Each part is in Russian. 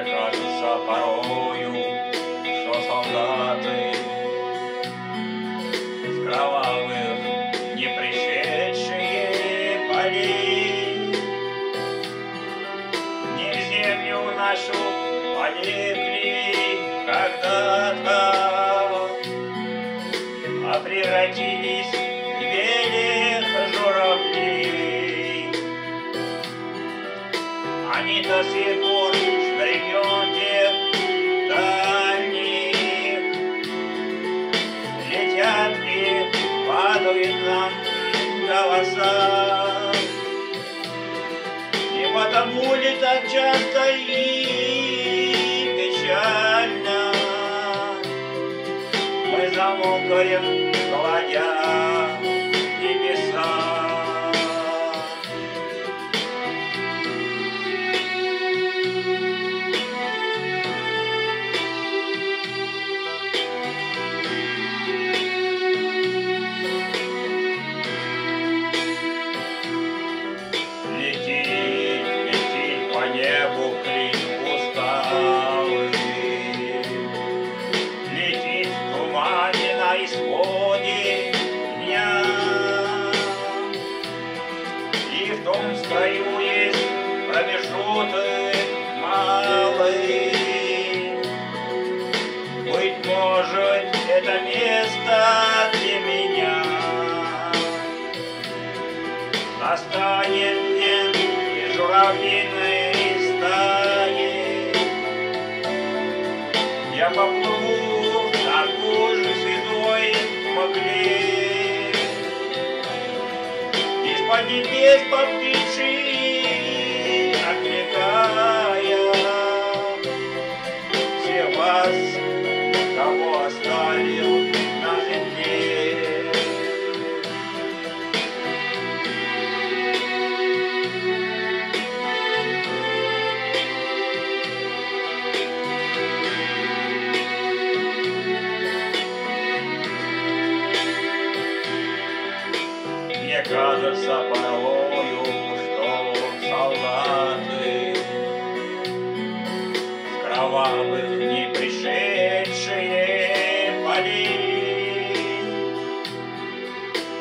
кажется порою, что солдаты с кровавых не пришедшие полей не в землю нашу полегли когда-то, а превратились в белых журавлей. Они до сих пор с времен тех дальних летят и падают нам голоса. И потому ли так часто и печально мы замолкаем, гладя небеса? По небу клин усталый, летит в тумане на исходе дня. И в том строю есть промежуток малый. Быть может, это место для меня. Настанет день и журавлиной я поплыву в такой же седой мгле, из-под небес по птичьи окликая всех вас, кого оставил на земле. Мне кажется порою, что солдаты с кровавых не пришедшие полей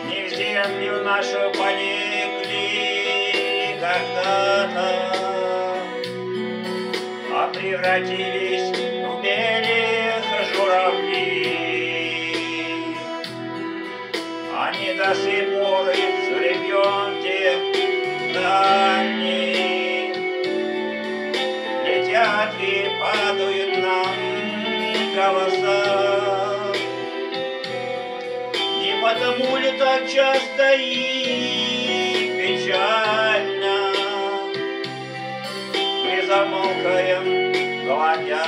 не в землю нашу полегли когда-то, а превратились в белых журавлей. Они до сих пор из времен тех дальних летят и падают нам голоса. Не потому ли так часто и печально мы замолкаем, гладя